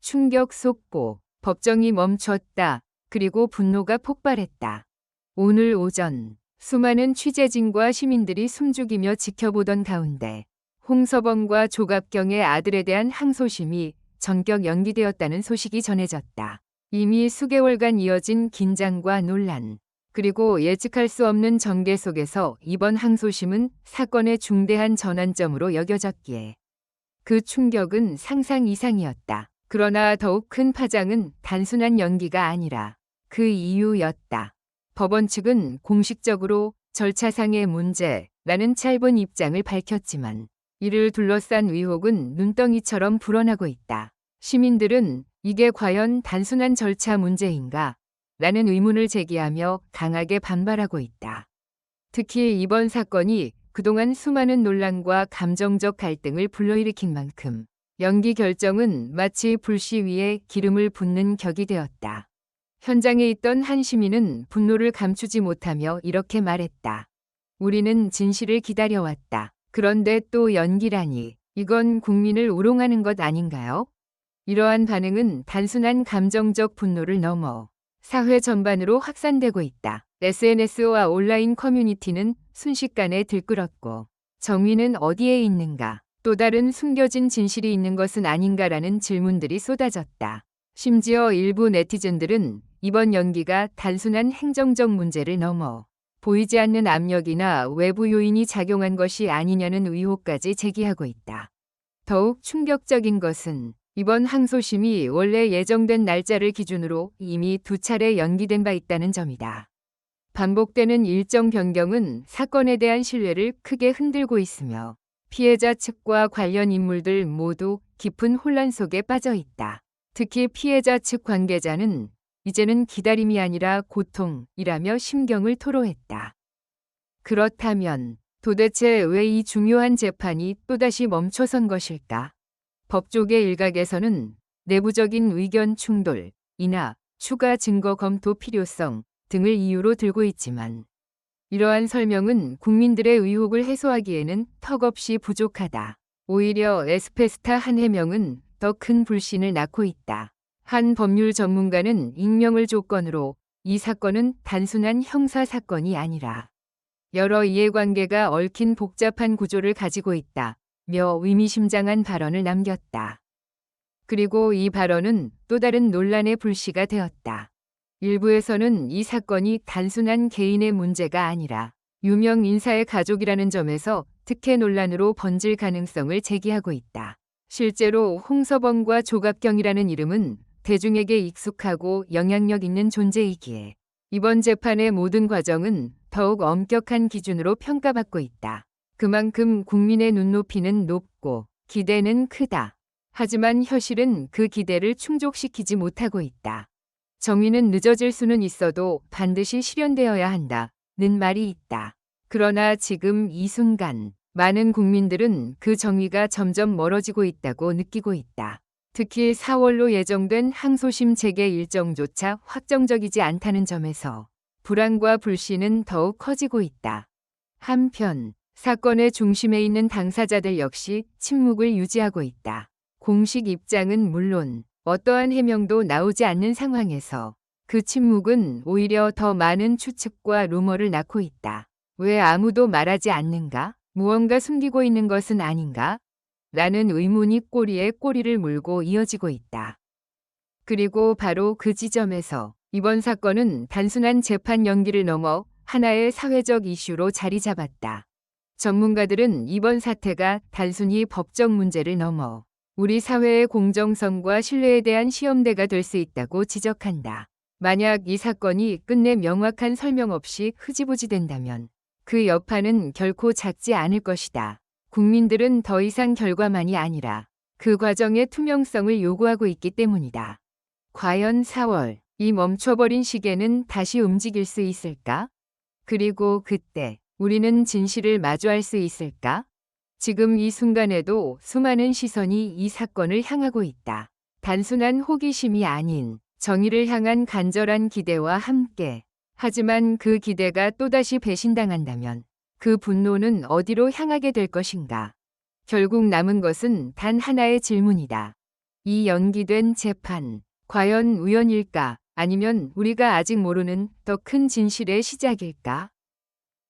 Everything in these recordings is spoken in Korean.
충격 속보. 법정이 멈췄다. 그리고 분노가 폭발했다. 오늘 오전 수많은 취재진과 시민들이 숨죽이며 지켜보던 가운데 홍서범과 조갑경의 아들에 대한 항소심이 전격 연기되었다는 소식이 전해졌다. 이미 수개월간 이어진 긴장과 논란, 그리고 예측할 수 없는 전개 속에서 이번 항소심은 사건의 중대한 전환점으로 여겨졌기에 그 충격은 상상 이상이었다. 그러나 더욱 큰 파장은 단순한 연기가 아니라 그 이유였다. 법원 측은 공식적으로 절차상의 문제라는 짧은 입장을 밝혔지만 이를 둘러싼 의혹은 눈덩이처럼 불어나고 있다. 시민들은 이게 과연 단순한 절차 문제인가? 라는 의문을 제기하며 강하게 반발하고 있다. 특히 이번 사건이 그동안 수많은 논란과 감정적 갈등을 불러일으킨 만큼 연기 결정은 마치 불씨 위에 기름을 붓는 격이 되었다. 현장에 있던 한 시민은 분노를 감추지 못하며 이렇게 말했다. 우리는 진실을 기다려왔다. 그런데 또 연기라니. 이건 국민을 우롱하는 것 아닌가요? 이러한 반응은 단순한 감정적 분노를 넘어 사회 전반으로 확산되고 있다. SNS와 온라인 커뮤니티는 순식간에 들끓었고 정의는 어디에 있는가? 또 다른 숨겨진 진실이 있는 것은 아닌가라는 질문들이 쏟아졌다. 심지어 일부 네티즌들은 이번 연기가 단순한 행정적 문제를 넘어 보이지 않는 압력이나 외부 요인이 작용한 것이 아니냐는 의혹까지 제기하고 있다. 더욱 충격적인 것은 이번 항소심이 원래 예정된 날짜를 기준으로 이미 2차례 연기된 바 있다는 점이다. 반복되는 일정 변경은 사건에 대한 신뢰를 크게 흔들고 있으며 피해자 측과 관련 인물들 모두 깊은 혼란 속에 빠져 있다. 특히 피해자 측 관계자는 이제는 기다림이 아니라 고통이라며 심경을 토로했다. 그렇다면 도대체 왜 이 중요한 재판이 또다시 멈춰선 것일까? 법조계 일각에서는 내부적인 의견 충돌이나 추가 증거 검토 필요성 등을 이유로 들고 있지만 이러한 설명은 국민들의 의혹을 해소하기에는 턱없이 부족하다. 오히려 에스페스타 한 해명은 더 큰 불신을 낳고 있다. 한 법률 전문가는 익명을 조건으로 이 사건은 단순한 형사 사건이 아니라 여러 이해관계가 얽힌 복잡한 구조를 가지고 있다며 의미심장한 발언을 남겼다. 그리고 이 발언은 또 다른 논란의 불씨가 되었다. 일부에서는 이 사건이 단순한 개인의 문제가 아니라 유명 인사의 가족이라는 점에서 특혜 논란으로 번질 가능성을 제기하고 있다. 실제로 홍서범과 조갑경이라는 이름은 대중에게 익숙하고 영향력 있는 존재이기에 이번 재판의 모든 과정은 더욱 엄격한 기준으로 평가받고 있다. 그만큼 국민의 눈높이는 높고 기대는 크다. 하지만 현실은 그 기대를 충족시키지 못하고 있다. 정의는 늦어질 수는 있어도 반드시 실현되어야 한다는 말이 있다. 그러나 지금 이 순간 많은 국민들은 그 정의가 점점 멀어지고 있다고 느끼고 있다. 특히 4월로 예정된 항소심 재개 일정조차 확정적이지 않다는 점에서 불안과 불신은 더욱 커지고 있다. 한편 사건의 중심에 있는 당사자들 역시 침묵을 유지하고 있다. 공식 입장은 물론 어떠한 해명도 나오지 않는 상황에서 그 침묵은 오히려 더 많은 추측과 루머를 낳고 있다. 왜 아무도 말하지 않는가? 무언가 숨기고 있는 것은 아닌가? 라는 의문이 꼬리에 꼬리를 물고 이어지고 있다. 그리고 바로 그 지점에서 이번 사건은 단순한 재판 연기를 넘어 하나의 사회적 이슈로 자리 잡았다. 전문가들은 이번 사태가 단순히 법적 문제를 넘어 우리 사회의 공정성과 신뢰에 대한 시험대가 될 수 있다고 지적한다. 만약 이 사건이 끝내 명확한 설명 없이 흐지부지 된다면 그 여파는 결코 작지 않을 것이다. 국민들은 더 이상 결과만이 아니라 그 과정의 투명성을 요구하고 있기 때문이다. 과연 4월, 이 멈춰버린 시계는 다시 움직일 수 있을까? 그리고 그때 우리는 진실을 마주할 수 있을까? 지금 이 순간에도 수많은 시선이 이 사건을 향하고 있다. 단순한 호기심이 아닌 정의를 향한 간절한 기대와 함께. 하지만 그 기대가 또다시 배신당한다면 그 분노는 어디로 향하게 될 것인가? 결국 남은 것은 단 하나의 질문이다. 이 연기된 재판, 과연 우연일까? 아니면 우리가 아직 모르는 더 큰 진실의 시작일까?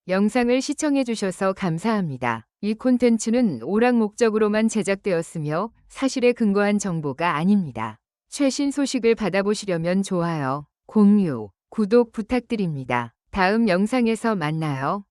영상을 시청해주셔서 감사합니다. 이 콘텐츠는 오락 목적으로만 제작되었으며 사실에 근거한 정보가 아닙니다. 최신 소식을 받아보시려면 좋아요, 공유, 구독 부탁드립니다. 다음 영상에서 만나요.